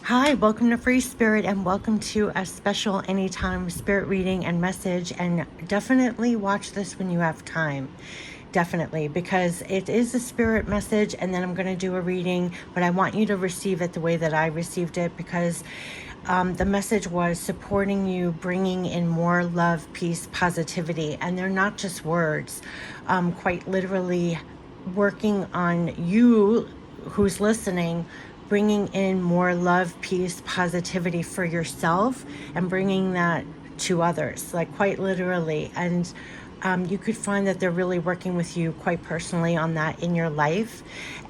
Hi, welcome to Free Spirit and welcome to a special anytime spirit reading and message. And definitely watch this when you have time. Definitely, because it is a spirit message and then I'm going to do a reading, but I want you to receive it the way that I received it because the message was supporting you, bringing in more love, peace, positivity. And they're not just words, quite literally working on you who's listening, bringing in more love, peace, positivity for yourself and bringing that to others, like quite literally. And you could find that they're really working with you quite personally on that in your life.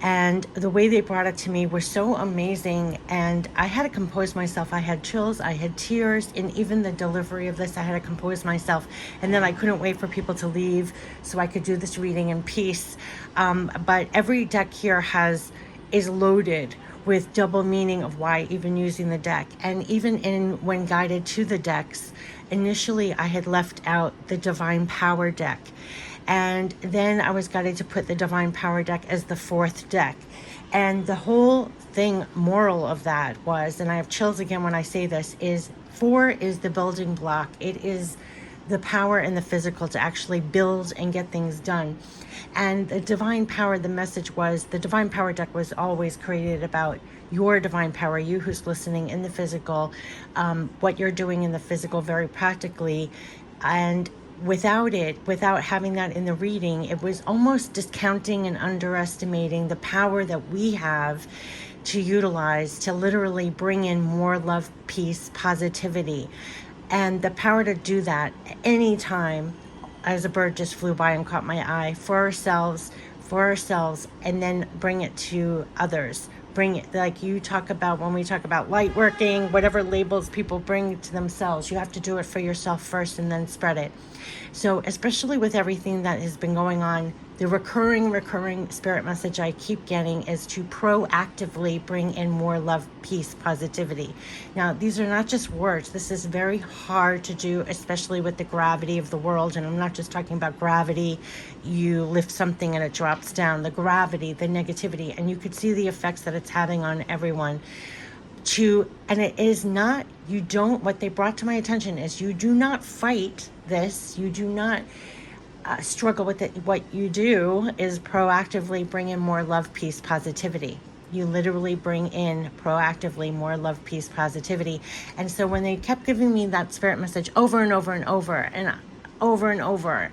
And the way they brought it to me was so amazing. And I had to compose myself. I had chills, I had tears, and even the delivery of this, I had to compose myself. And then I couldn't wait for people to leave so I could do this reading in peace. But every deck here is loaded with double meaning of why even using the deck. And even when guided to the decks, initially I had left out the Divine Power deck. And then I was guided to put the Divine Power deck as the fourth deck. And the whole moral of that was, and I have chills again when I say this, is 4 is the building block. It is the power in the physical to actually build and get things done. And the divine power, the message was, the Divine Power deck was always created about your divine power, you who's listening in the physical, what you're doing in the physical very practically. And without having that in the reading, it was almost discounting and underestimating the power that we have to utilize to literally bring in more love, peace, positivity. And the power to do that anytime, as a bird just flew by and caught my eye, for ourselves, and then bring it to others. Bring it, like you talk about when we talk about light working, whatever labels people bring to themselves, you have to do it for yourself first and then spread it. So especially with everything that has been going on, the recurring spirit message I keep getting is to proactively bring in more love, peace, positivity. Now, these are not just words. This is very hard to do, especially with the gravity of the world. And I'm not just talking about gravity. You lift something and it drops down. The gravity, the negativity, and you could see the effects that it's having on everyone. And it is not, what they brought to my attention is you do not fight this. You do not struggle with it. What you do is proactively bring in more love, peace, positivity. You literally bring in proactively more love, peace, positivity. And so when they kept giving me that spirit message over and over and over and over and over,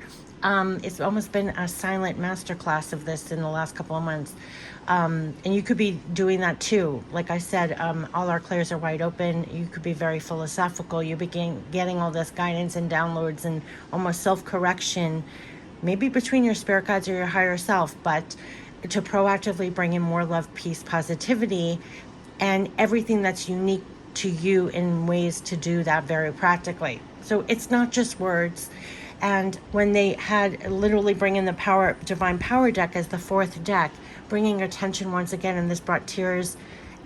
it's almost been a silent masterclass of this in the last couple of months. And you could be doing that too. Like I said, all our clairs are wide open. You could be very philosophical. You begin getting all this guidance and downloads and almost self-correction, maybe between your spirit guides or your higher self, but to proactively bring in more love, peace, positivity, and everything that's unique to you in ways to do that very practically. So it's not just words. And when they had literally bring in the Divine Power deck as the fourth deck, bringing attention once again, and this brought tears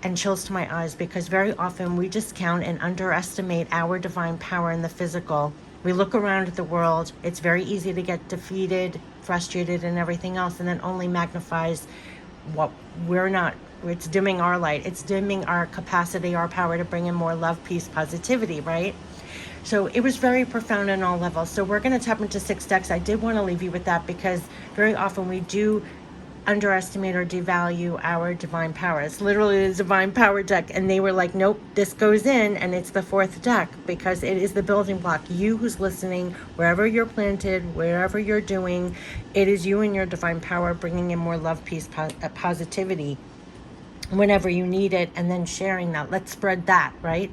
and chills to my eyes, because very often we discount and underestimate our divine power in the physical. We look around at the world. It's very easy to get defeated, frustrated, and everything else, and it only magnifies what we're not. It's dimming our light. It's dimming our capacity, our power to bring in more love, peace, positivity, right? So it was very profound on all levels. So we're going to tap into 6 decks. I did want to leave you with that because very often we do underestimate or devalue our divine power. It's literally the Divine Power deck, and they were like, nope, this goes in, and it's the fourth deck because it is the building block. You who's listening, wherever you're planted, wherever you're doing, it is you and your divine power bringing in more love, peace, positivity whenever you need it, and then sharing that. Let's spread that, right?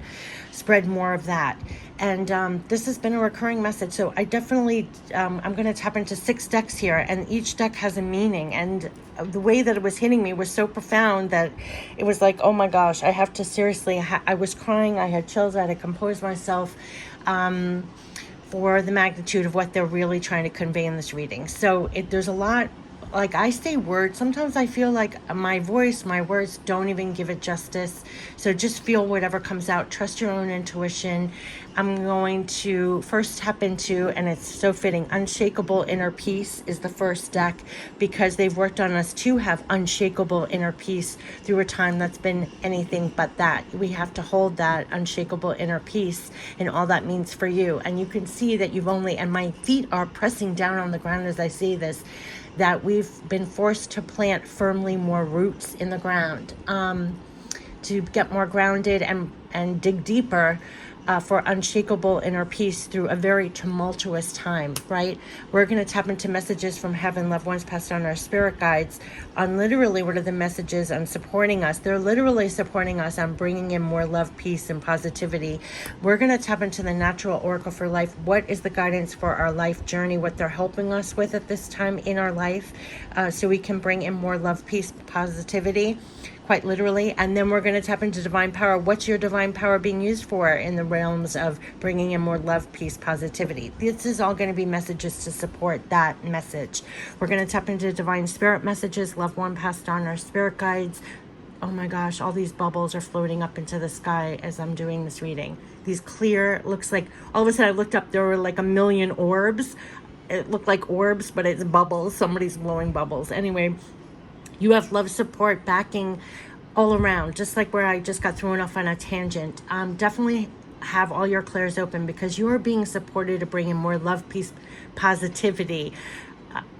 Spread more of that. And this has been a recurring message. So I definitely, I'm going to tap into 6 decks here, and each deck has a meaning. And the way that it was hitting me was so profound that it was like, oh my gosh, I have to seriously, I was crying, I had chills, I had to compose myself for the magnitude of what they're really trying to convey in this reading. So there's a lot like I say words, sometimes I feel like my voice, my words don't even give it justice. So just feel whatever comes out. Trust your own intuition. I'm going to first tap into, and it's so fitting, Unshakable Inner Peace is the first deck, because they've worked on us to have unshakable inner peace through a time that's been anything but that. We have to hold that unshakable inner peace and all that means for you. And you can see that you've only, and my feet are pressing down on the ground as I say this, that we've been forced to plant firmly more roots in the ground, to get more grounded and dig deeper, for unshakable inner peace through a very tumultuous time, right? We're going to tap into messages from heaven, loved ones passed on, our spirit guides, on literally what are the messages on supporting us. They're literally supporting us on bringing in more love, peace, and positivity. We're going to tap into the natural oracle for life. What is the guidance for our life journey, what they're helping us with at this time in our life, so we can bring in more love, peace, positivity, quite literally. And then we're going to tap into divine power. What's your divine power being used for in the realms of bringing in more love, peace, positivity? This is all going to be messages to support that message. We're going to tap into divine spirit messages, loved one passed on, our spirit guides. Oh my gosh, all these bubbles are floating up into the sky as I'm doing this reading. These clear, looks like, all of a sudden I looked up, there were like a million orbs. It looked like orbs, but it's bubbles. Somebody's blowing bubbles. Anyway, you have love, support, backing all around, just like where I just got thrown off on a tangent. Definitely have all your clairs open, because you are being supported to bring in more love, peace, positivity.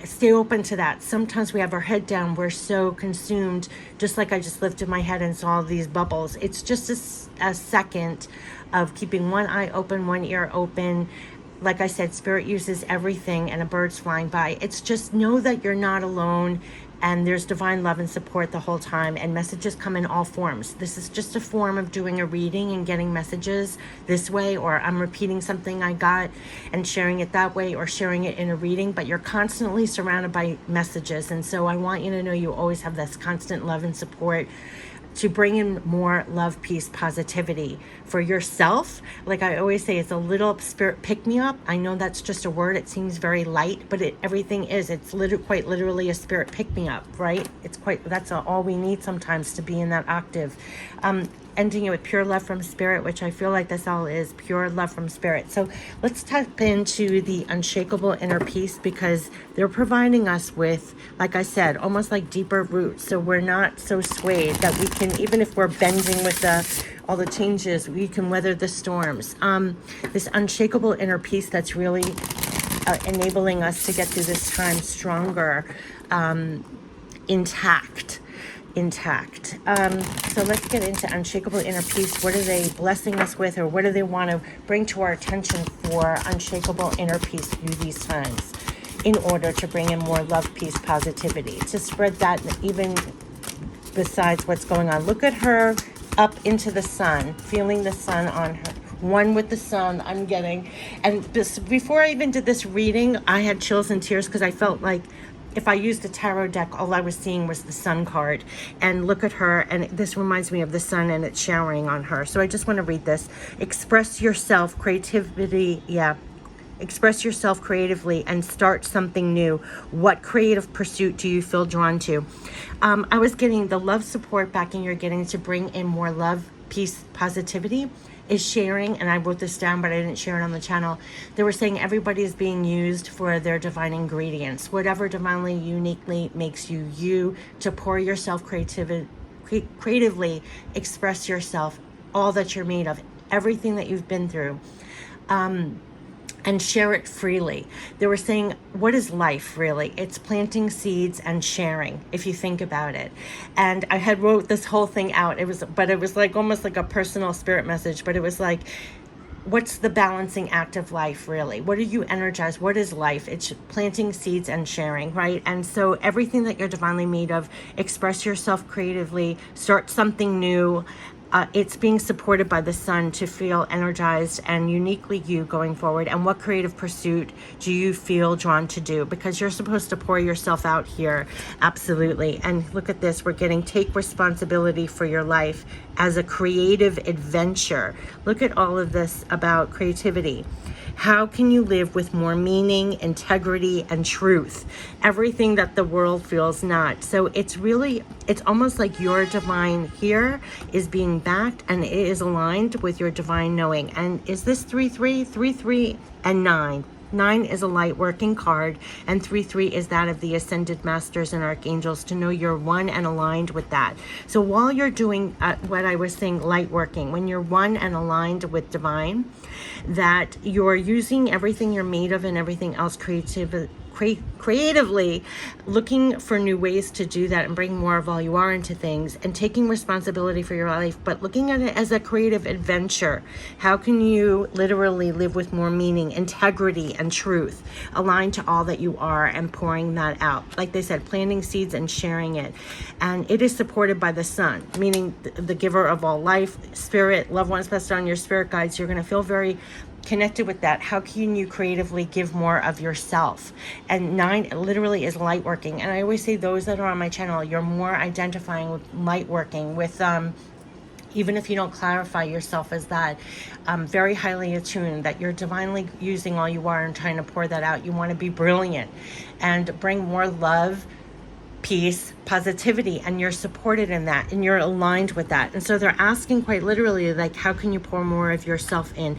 Stay open to that. Sometimes we have our head down. We're so consumed, just like I just lifted my head and saw these bubbles. It's just a second of keeping one eye open, one ear open. Like I said, spirit uses everything, and a bird's flying by. It's just know that you're not alone, and there's divine love and support the whole time, and messages come in all forms. This is just a form of doing a reading and getting messages this way, or I'm repeating something I got and sharing it that way, or sharing it in a reading, but you're constantly surrounded by messages. And so I want you to know you always have this constant love and support to bring in more love, peace, positivity for yourself. Like I always say, it's a little spirit pick-me-up. I know that's just a word. It seems very light, but everything is. It's quite literally a spirit pick-me-up, right? That's all we need sometimes to be in that octave. Ending it with pure love from spirit, which I feel like this all is pure love from spirit. So let's tap into the unshakable inner peace, because they're providing us with, like I said, almost like deeper roots. So we're not so swayed that we can, even if we're bending with all the changes, we can weather the storms. This unshakable inner peace that's really enabling us to get through this time stronger, intact. So let's get into unshakable inner peace. What are they blessing us with, or what do they want to bring to our attention for unshakable inner peace through these times, in order to bring in more love, peace, positivity, to spread that even besides what's going on. Look at her up into the sun, feeling the sun on her, one with the sun. I'm getting, and before I even did this reading, I had chills and tears, because I felt like if I used a tarot deck, all I was seeing was the sun card. And look at her, and this reminds me of the sun, and it's showering on her. So I just want to read this. Express yourself, creativity, express yourself creatively and start something new. What creative pursuit do you feel drawn to? I was getting the love, support, backing you're getting to bring in more love, peace, positivity is sharing, and I wrote this down, but I didn't share it on the channel. They were saying everybody is being used for their divine ingredients, whatever divinely, uniquely makes you you, to pour yourself creatively, express yourself, all that you're made of, everything that you've been through, and share it freely. They were saying, what is life really? It's planting seeds and sharing, if you think about it. And I had wrote this whole thing out. It was like almost like a personal spirit message, but it was like, what's the balancing act of life really? What are you energized? What is life? It's planting seeds and sharing, right? And so everything that you're divinely made of, express yourself creatively, start something new. It's being supported by the sun to feel energized and uniquely you going forward. And what creative pursuit do you feel drawn to do? Because you're supposed to pour yourself out here. Absolutely. And look at this. We're getting take responsibility for your life as a creative adventure. Look at all of this about creativity. How can you live with more meaning, integrity, and truth? Everything that the world feels not. So it's almost like your divine here is being backed, and it is aligned with your divine knowing. And is this 3-3? 3-3 and 9. 9 is a light working card, and 3-3 is that of the ascended masters and archangels, to know you're one and aligned with that. So while you're doing what I was saying, light working, when you're one and aligned with divine, that you're using everything you're made of and everything else creatively, looking for new ways to do that and bring more of all you are into things, and taking responsibility for your life, but looking at it as a creative adventure. How can you literally live with more meaning, integrity, and truth, aligned to all that you are, and pouring that out? Like they said, planting seeds and sharing it. And it is supported by the sun, meaning the giver of all life, spirit, loved ones passed on, your spirit guides. You're going to feel very connected with that. How can you creatively give more of yourself? And 9 literally is light working. And I always say, those that are on my channel, you're more identifying with light working, with even if you don't clarify yourself as that, very highly attuned, that you're divinely using all you are and trying to pour that out. You want to be brilliant and bring more love, peace, positivity, and you're supported in that, and you're aligned with that. And so they're asking quite literally, like, how can you pour more of yourself in?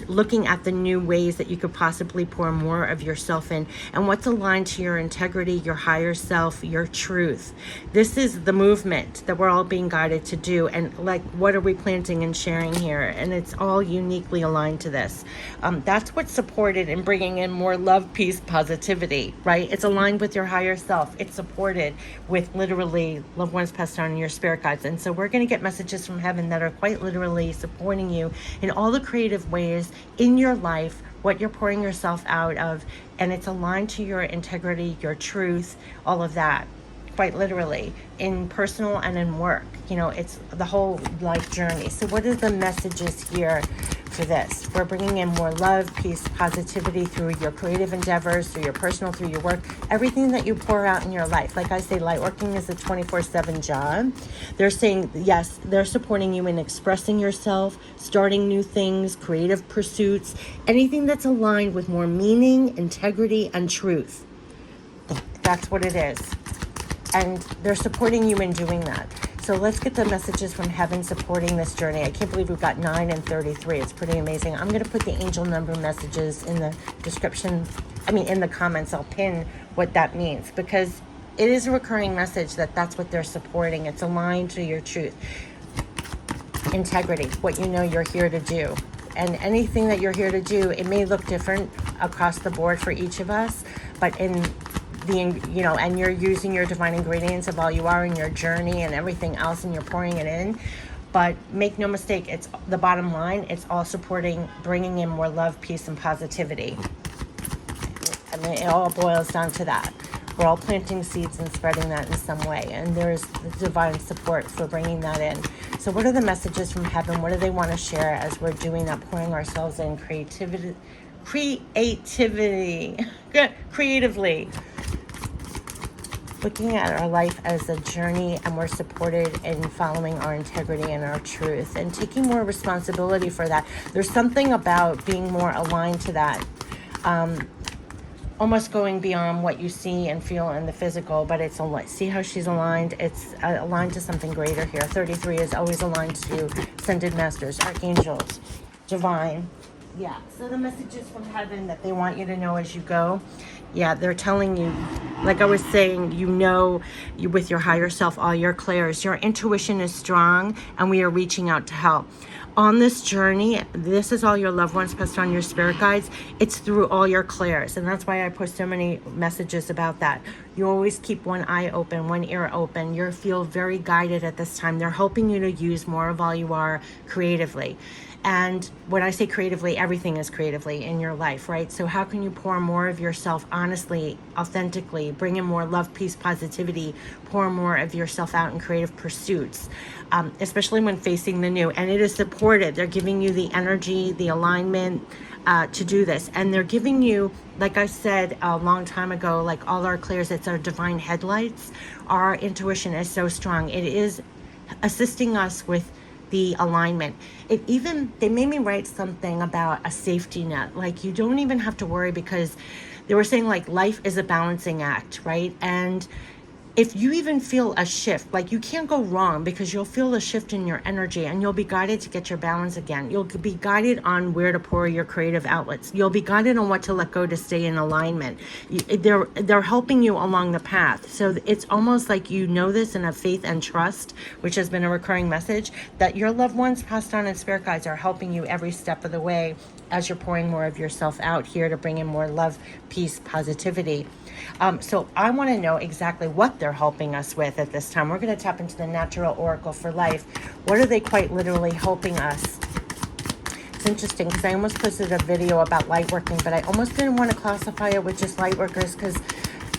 Looking at the new ways that you could possibly pour more of yourself in, and what's aligned to your integrity, your higher self, your truth. This is the movement that we're all being guided to do. And like, what are we planting and sharing here? And it's all uniquely aligned to this. That's what's supported in bringing in more love, peace, positivity, right? It's aligned with your higher self. It's supported with literally loved ones passed on and your spirit guides. And so we're going to get messages from heaven that are quite literally supporting you in all the creative ways in your life, what you're pouring yourself out of, and it's aligned to your integrity, your truth, all of that, quite literally, in personal and in work. You know, it's the whole life journey. So what are the messages here for this? We're bringing in more love, peace, positivity through your creative endeavors, through your personal, through your work, everything that you pour out in your life. Like I say, light working is a 24/7 job. They're saying, yes, they're supporting you in expressing yourself, starting new things, creative pursuits, anything that's aligned with more meaning, integrity, and truth. That's what it is. And they're supporting you in doing that. So let's get the messages from heaven supporting this journey. I can't believe we've got 9 and 33. It's pretty amazing. I'm going to put the angel number messages in the description. In the comments. I'll pin what that means, because it is a recurring message that's what they're supporting. It's aligned to your truth, integrity, what you know you're here to do. And anything that you're here to do, it may look different across the board for each of us, but and you're using your divine ingredients of all you are in your journey and everything else, and you're pouring it in. But make no mistake, it's the bottom line. It's all supporting, bringing in more love, peace, and positivity. It all boils down to that. We're all planting seeds and spreading that in some way, and there's the divine support for bringing that in. So what are the messages from heaven? What do they want to share as we're doing that, pouring ourselves in creatively, looking at our life as a journey, and we're supported in following our integrity and our truth and taking more responsibility for that. There's something about being more aligned to that, almost going beyond what you see and feel in the physical, but it's see how she's aligned. It's aligned to something greater here. 33 is always aligned to ascended masters, archangels, divine. Yeah, so the messages from heaven that they want you to know as you go. Yeah, they're telling you, like I was saying, you with your higher self, all your clairs, your intuition is strong, and we are reaching out to help. On this journey, this is all your loved ones passed on, your spirit guides. It's through all your clairs, and that's why I post so many messages about that. You always keep one eye open, one ear open. You feel very guided at this time. They're helping you to use more of all you are creatively. And when I say creatively, everything is creatively in your life, right? So how can you pour more of yourself honestly, authentically, bring in more love, peace, positivity, pour more of yourself out in creative pursuits, especially when facing the new. And it is supported. They're giving you the energy, the alignment to do this. And they're giving you, like I said a long time ago, like all our clairs, it's our divine headlights. Our intuition is so strong. It is assisting us with the alignment. They made me write something about a safety net. Like, you don't even have to worry, because they were saying like life is a balancing act, right? And if you even feel a shift, like, you can't go wrong, because you'll feel a shift in your energy, and you'll be guided to get your balance again. You'll be guided on where to pour your creative outlets. You'll be guided on what to let go to stay in alignment. They're helping you along the path. So it's almost like you know this and have faith and trust, which has been a recurring message, that your loved ones passed on and spirit guides are helping you every step of the way as you're pouring more of yourself out here to bring in more love, peace, positivity. So I want to know exactly what they're helping us with at this time. We're going to tap into the Natural Oracle for Life. What are they quite literally helping us? It's interesting, because I almost posted a video about light working, but I almost didn't want to classify it with just light workers, because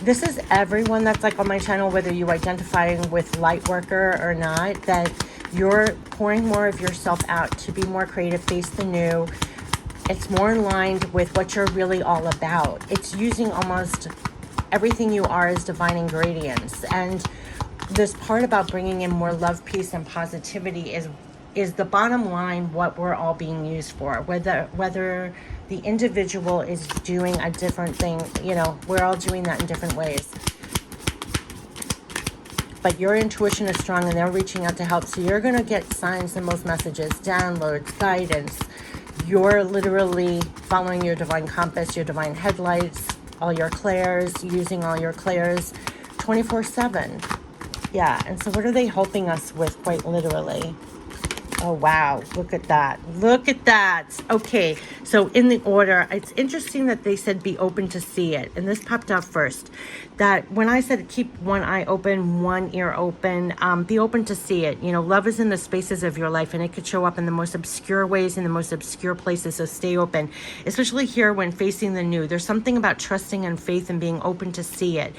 this is everyone that's like on my channel, whether you identify with light worker or not, that you're pouring more of yourself out to be more creative, face the new. It's more aligned with what you're really all about. It's using almost everything you are as divine ingredients. And this part about bringing in more love, peace, and positivity is the bottom line, what we're all being used for. Whether the individual is doing a different thing, we're all doing that in different ways. But your intuition is strong, and they're reaching out to help. So you're going to get signs and most messages, downloads, guidance. You're literally following your divine compass, your divine headlights, all your clairs, using all your clairs 24/7. Yeah, and so what are they helping us with quite literally? Oh, wow. Look at that. Look at that. Okay, so in the order, it's interesting that they said be open to see it. And this popped up first. That when I said keep one eye open, one ear open, be open to see it. Love is in the spaces of your life, and it could show up in the most obscure ways, in the most obscure places. So stay open, especially here when facing the new. There's something about trusting and faith and being open to see it,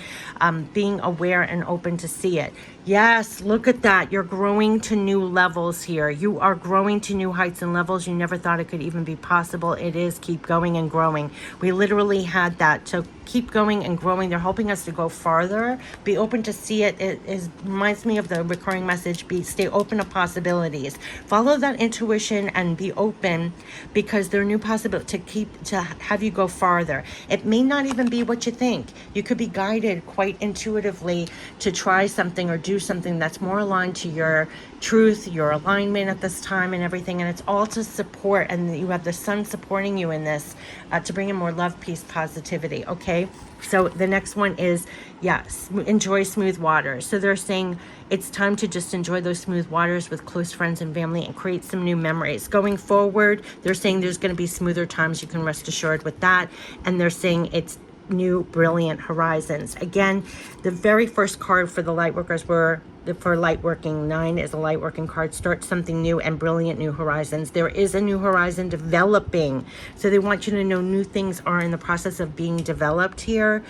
being aware and open to see it. Yes, look at that. You're growing to new levels here. You are growing to new heights and levels you never thought it could even be possible. It is. Keep going and growing. We literally had that. So keep going and growing. They're helping us to go farther. Be open to see it. Reminds me of the recurring message. Stay open to possibilities. Follow that intuition and be open, because there are new possibilities to have you go farther. It may not even be what you think. You could be guided quite intuitively to try something or do something that's more aligned to your truth, your alignment at this time and everything. And it's all to support, and you have the sun supporting you in this to bring in more love, peace, positivity. Okay, so the next one is, yes, enjoy smooth waters. So they're saying it's time to just enjoy those smooth waters with close friends and family and create some new memories. Going forward, they're saying there's going to be smoother times. You can rest assured with that. And they're saying it's new, brilliant horizons. Again, the very first card for the light workers for light working. 9 is a light working card. Start something new and brilliant new horizons. There is a new horizon developing. So they want you to know new things are in the process of being developed here.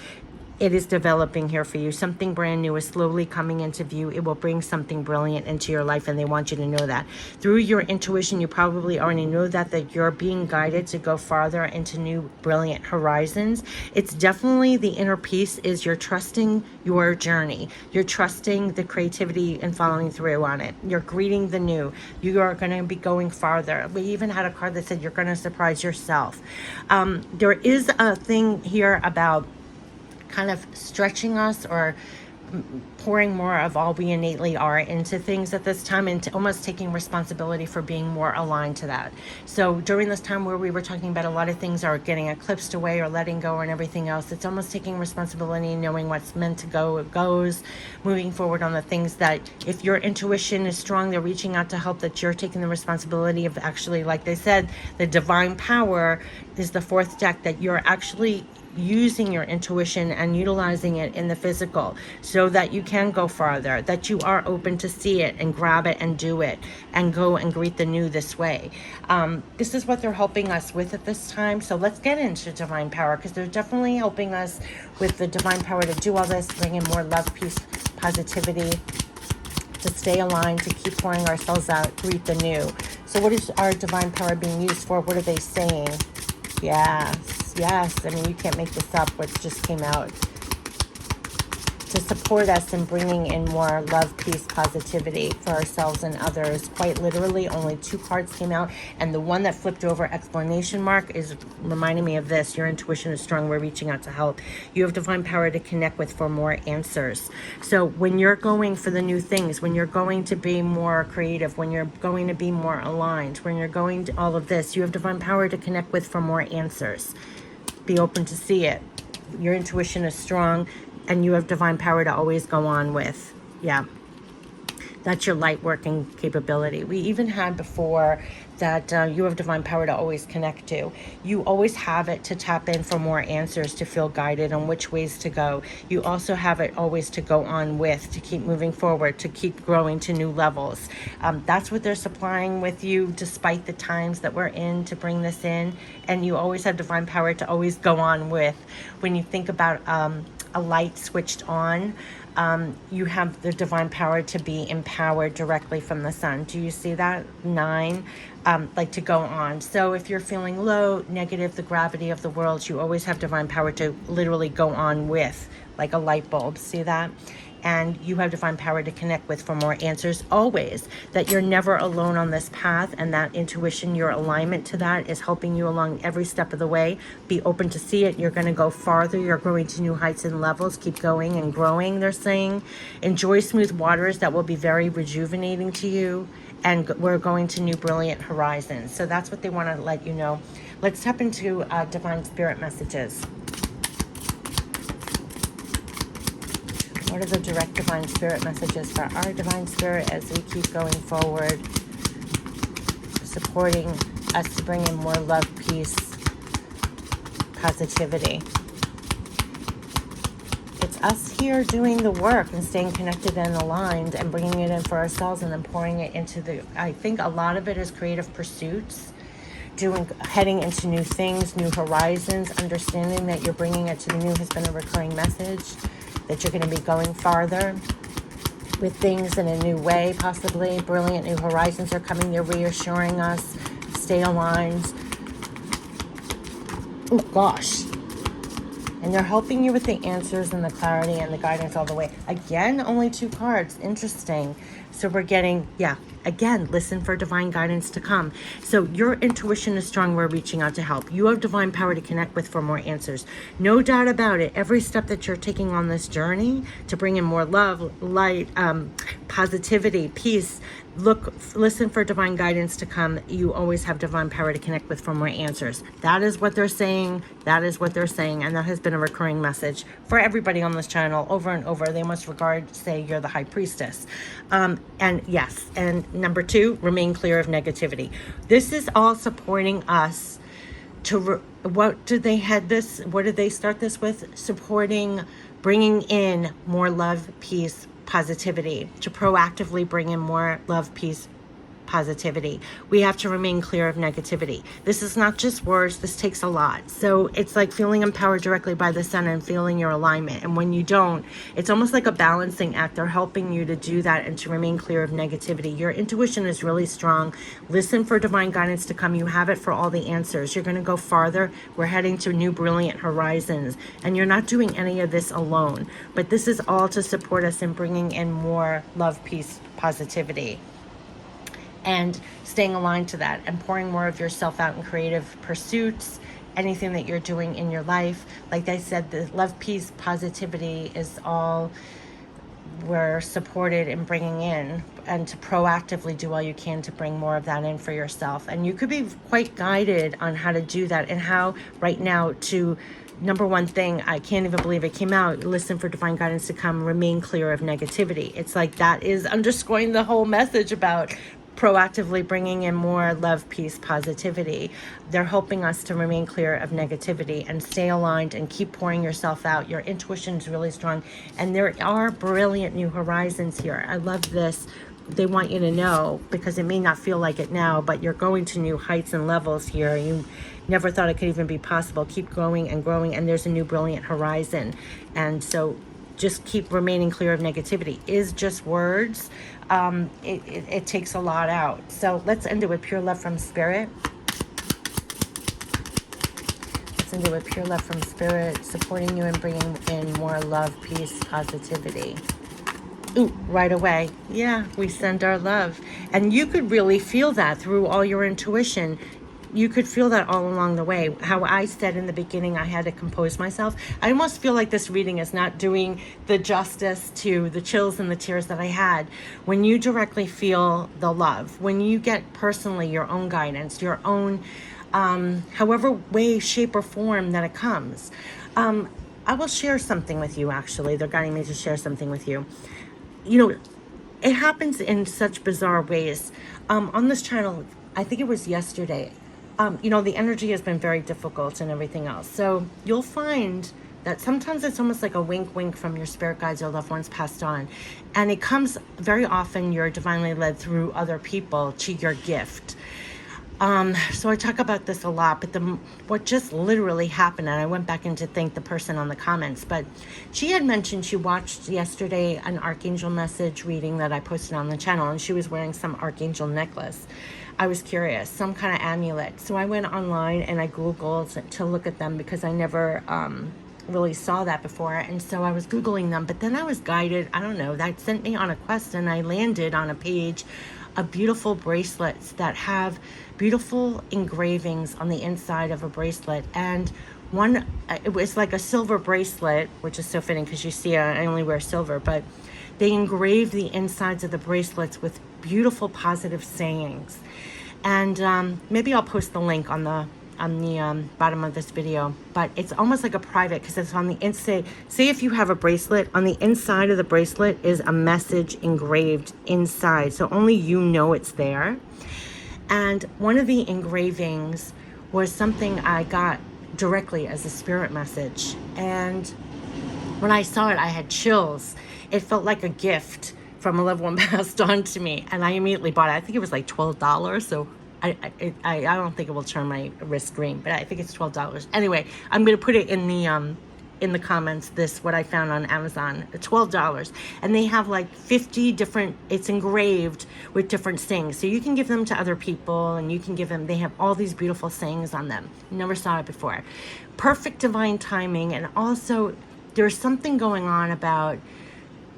It is developing here for you. Something brand new is slowly coming into view. It will bring something brilliant into your life, and they want you to know that. Through your intuition, you probably already know that you're being guided to go farther into new, brilliant horizons. It's definitely the inner peace is you're trusting your journey. You're trusting the creativity and following through on it. You're greeting the new. You are going to be going farther. We even had a card that said you're going to surprise yourself. There is a thing here about kind of stretching us or pouring more of all we innately are into things at this time, and almost taking responsibility for being more aligned to that. So during this time where we were talking about a lot of things are getting eclipsed away or letting go and everything else, it's almost taking responsibility, knowing what's meant to go, it goes, moving forward on the things that if your intuition is strong, they're reaching out to help, that you're taking the responsibility of actually, like they said, the divine power is the fourth deck, that you're actually using your intuition and utilizing it in the physical so that you can go farther, that you are open to see it and grab it and do it and go and greet the new this way. This is what they're helping us with at this time. So let's get into divine power, because they're definitely helping us with the divine power to do all this, bring in more love, peace, positivity, to stay aligned, to keep pouring ourselves out, greet the new. So what is our divine power being used for? What are they saying? Yes. I mean, you can't make this up, what just came out. to support us in bringing in more love, peace, positivity for ourselves and others. Quite literally, only 2 cards came out, and the one that flipped over, exclamation mark, is reminding me of this. Your intuition is strong. We're reaching out to help. You have divine power to connect with for more answers. So when you're going for the new things, when you're going to be more creative, when you're going to be more aligned, when you're going to all of this, you have divine power to connect with for more answers. Be open to see it. Your intuition is strong, and you have divine power to always go on with. Yeah. That's your light working capability. We even had before that you have divine power to always connect to. You always have it to tap in for more answers, to feel guided on which ways to go. You also have it always to go on with, to keep moving forward, to keep growing to new levels. That's what they're supplying with you, despite the times that we're in, to bring this in. And you always have divine power to always go on with. When you think about a light switched on, you have the divine power to be empowered directly from the sun. Do you see that? 9, like to go on. So if you're feeling low, negative, the gravity of the world, you always have divine power to literally go on with, like a light bulb. See that? And you have divine power to connect with for more answers always, that you're never alone on this path, and that intuition, your alignment to that, is helping you along every step of the way. Be open to see it. You're going to go farther. You're growing to new heights and levels. Keep going and growing, they're saying. Enjoy smooth waters that will be very rejuvenating to you, and we're going to new brilliant horizons. So that's what they want to let you know. Let's tap into divine spirit messages. What are the direct divine spirit messages for our divine spirit as we keep going forward, supporting us to bring in more love, peace, positivity? It's us here doing the work and staying connected and aligned and bringing it in for ourselves, and then pouring it into I think a lot of it is creative pursuits, heading into new things, new horizons, understanding that you're bringing it to the new has been a recurring message, that you're going to be going farther with things in a new way, possibly. Brilliant new horizons are coming. They're reassuring us. Stay aligned. Oh, gosh. And they're helping you with the answers and the clarity and the guidance all the way. Again, only 2 cards. Interesting. So we're getting, again, listen for divine guidance to come. So your intuition is strong. We're reaching out to help. You have divine power to connect with for more answers. No doubt about it. Every step that you're taking on this journey to bring in more love, light, positivity, peace, listen for divine guidance to come. You always have divine power to connect with for more answers. That is what they're saying. That is what they're saying. And that has been a recurring message for everybody on this channel over and over. They must say you're the high priestess. And yes, and number 2, remain clear of negativity. This is all supporting us to, what did they start this with? Supporting, bringing in more love, peace, positivity, to proactively bring in more love, peace, positivity. We have to remain clear of negativity. This is not just words. This takes a lot. So it's like feeling empowered directly by the sun and feeling your alignment. And when you don't, it's almost like a balancing act. They're helping you to do that and to remain clear of negativity. Your intuition is really strong. Listen for divine guidance to come. You have it for all the answers. You're going to go farther. We're heading to new brilliant horizons. And you're not doing any of this alone. But this is all to support us in bringing in more love, peace, positivity, and staying aligned to that, and pouring more of yourself out in creative pursuits, anything that you're doing in your life. Like I said, the love, peace, positivity is all we're supported in bringing in, and to proactively do all you can to bring more of that in for yourself. And you could be quite guided on how to do that, and how right now to, number 1 thing, I can't even believe it came out, listen for divine guidance to come, remain clear of negativity. It's like that is underscoring the whole message about proactively bringing in more love, peace, positivity. They're helping us to remain clear of negativity and stay aligned and keep pouring yourself out. Your intuition is really strong, and there are brilliant new horizons here. I love this. They want you to know, because it may not feel like it now, but you're going to new heights and levels here. You never thought it could even be possible. Keep growing and growing, and there's a new brilliant horizon. And so just keep remaining clear of negativity is just words. It takes a lot out. So let's end it with pure love from spirit. Let's into with pure love from Spirit, supporting you and bringing in more love, peace, positivity. Ooh, right away. Yeah, we send our love. And you could really feel that through all your intuition. You could feel that all along the way. How I said in the beginning, I had to compose myself. I almost feel like this reading is not doing the justice to the chills and the tears that I had. When you directly feel the love, when you get personally your own guidance, your own, however way, shape, or form that it comes. I will share something with you, actually. They're guiding me to share something with you. You know, it happens in such bizarre ways. On this channel, I think it was yesterday, you know, the energy has been very difficult and everything else. So you'll find that sometimes it's almost like a wink, wink from your spirit guides or loved ones passed on. And it comes very often, you're divinely led through other people to your gift. So I talk about this a lot, but what just literally happened, and I went back in to thank the person on the comments, but she had mentioned she watched yesterday an Archangel message reading that I posted on the channel, and she was wearing some Archangel necklace. I was curious, some kind of amulet. So I went online and I Googled to look at them because I never really saw that before. And so I was Googling them, but then I was guided, I don't know, that sent me on a quest, and I landed on a page of beautiful bracelets that have beautiful engravings on the inside of a bracelet. And one, it was like a silver bracelet, which is so fitting because you see I only wear silver, but they engraved the insides of the bracelets with beautiful positive sayings. And maybe I'll post the link on the bottom of this video, but it's almost like a private, because it's on the inside. Say if you have a bracelet, on the inside of the bracelet is a message engraved inside, so only you know it's there. And one of the engravings was something I got directly as a spirit message, and when I saw it, I had chills. It felt like a gift from a loved one passed on to me, and I immediately bought it. I think it was like $12, so I don't think it will turn my wrist green, but I think it's $12. Anyway, I'm going to put it in the comments, what I found on Amazon, $12. And they have like 50 different, it's engraved with different sayings. So you can give them to other people, and you can give them, they have all these beautiful sayings on them. Never saw it before. Perfect divine timing. And also there's something going on about,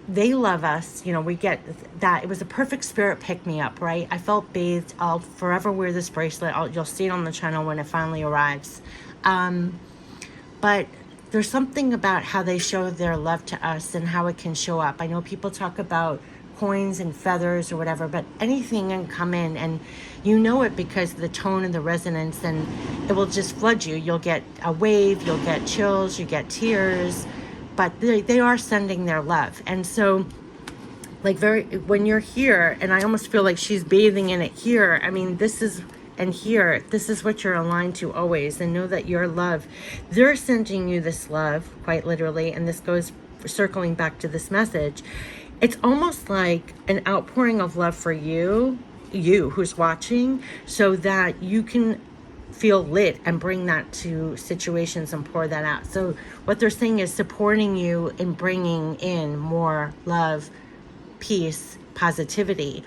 they love us, you know, we get that. It was a perfect spirit pick-me-up, right? I felt bathed. I'll forever wear this bracelet. You'll see it on the channel when it finally arrives. But there's something about how they show their love to us and how it can show up. I know people talk about coins and feathers or whatever, but anything can come in, and you know it because of the tone and the resonance, and it will just flood you. You'll get a wave, you'll get chills, you get tears, but they are sending their love. And so, like, when you're here, and I almost feel like she's bathing in it here. I mean, this is what you're aligned to always, and know that your love, they're sending you this love, quite literally. And this goes circling back to this message. It's almost like an outpouring of love for you who's watching, so that you can feel lit and bring that to situations and pour that out. So what they're saying is supporting you in bringing in more love, peace, positivity.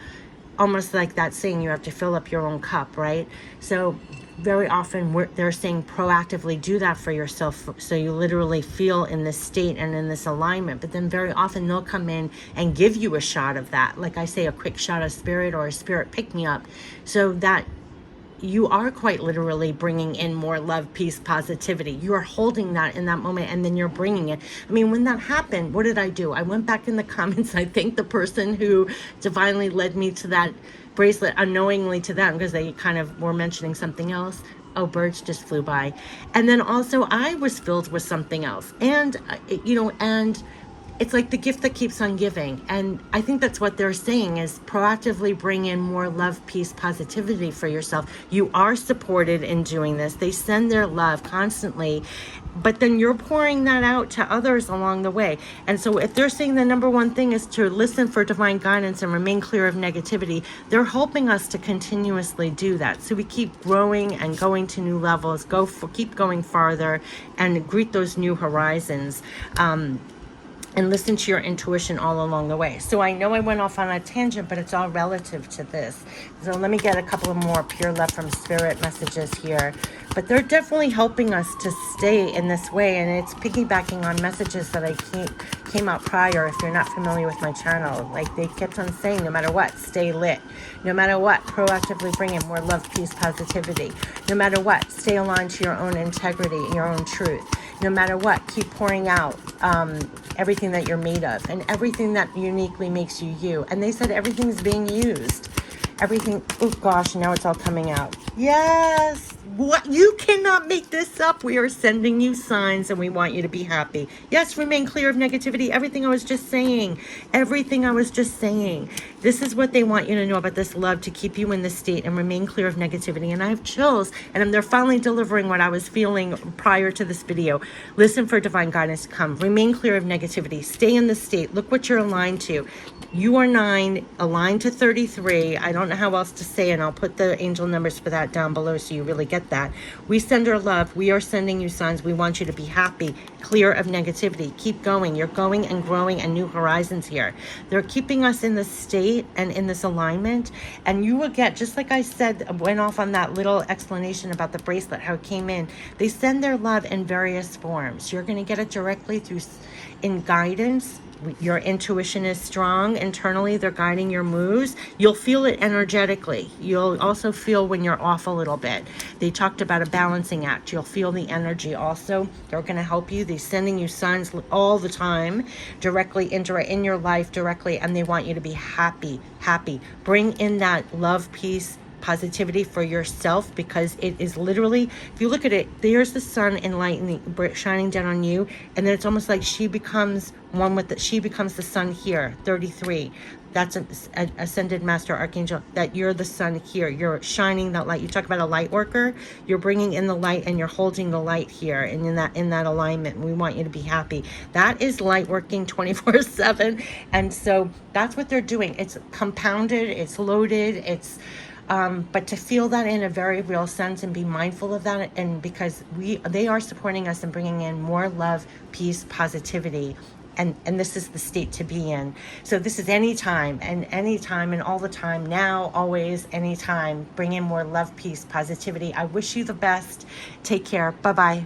Almost like that saying, you have to fill up your own cup, right? So very often they're saying proactively do that for yourself, so you literally feel in this state and in this alignment. But then very often they'll come in and give you a shot of that, like I say, a quick shot of spirit or a spirit pick-me-up, so that you are quite literally bringing in more love, peace, positivity. You are holding that in that moment, and then you're bringing it. I mean, when that happened, what did I do? I went back in the comments. I thanked the person who divinely led me to that bracelet, unknowingly to them, because they kind of were mentioning something else. Oh, birds just flew by. And then also I was filled with something else. And, and it's like the gift that keeps on giving. And I think that's what they're saying, is proactively bring in more love, peace, positivity for yourself. You are supported in doing this. They send their love constantly, but then you're pouring that out to others along the way. And so if they're saying the number one thing is to listen for divine guidance and remain clear of negativity, they're helping us to continuously do that. So we keep growing and going to new levels, keep going farther and greet those new horizons. and listen to your intuition all along the way. So I know I went off on a tangent, but it's all relative to this. So let me get a couple of more pure love from spirit messages here. But they're definitely helping us to stay in this way, and it's piggybacking on messages that I came out prior. If you're not familiar with my channel, like they kept on saying, no matter what, stay lit. No matter what, proactively bring in more love, peace, positivity. No matter what, stay aligned to your own integrity, your own truth. No matter what, keep pouring out everything that you're made of and everything that uniquely makes you you. And they said everything's being used. Everything, oh gosh, now it's all coming out. Yes, what, you cannot make this up. We are sending you signs and we want you to be happy. Yes, remain clear of negativity. Everything I was just saying. Everything I was just saying. This is what they want you to know about this love, to keep you in this state and remain clear of negativity. And I have chills, and they're finally delivering what I was feeling prior to this video. Listen for divine guidance to come. Remain clear of negativity. Stay in this state. Look what you're aligned to. You are 9, aligned to 33. I don't know how else to say, and I'll put the angel numbers for that down below so you really get that. We send our love. We are sending you signs. We want you to be happy, clear of negativity. Keep going. You're going and growing, and new horizons here. They're keeping us in this state and in this alignment, and you will get, just like I said, went off on that little explanation about the bracelet, how it came in. They send their love in various forms. You're going to get it directly through in guidance. Your intuition is strong internally. They're guiding your moves. You'll feel it energetically. You'll also feel when you're off a little bit. They talked about a balancing act. You'll feel the energy also. They're going to help you. They're sending you signs all the time, directly in your life directly, and they want you to be happy. Bring in that love, peace, positivity for yourself, because it is literally, if you look at it, there's the sun enlightening, shining down on you, and then it's almost like she becomes one with she becomes the sun here. 33, that's an ascended master archangel, that you're the sun here. You're shining that light. You talk about a light worker. You're bringing in the light, and you're holding the light here, and in that alignment. We want you to be happy. That is light working 24/7, and so that's what they're doing. It's compounded, it's loaded, it's but to feel that in a very real sense and be mindful of that, and because they are supporting us and bringing in more love, peace, positivity, and this is the state to be in. So this is anytime and all the time, now, always, anytime. Bring in more love, peace, positivity. I wish you the best. Take care. Bye-bye.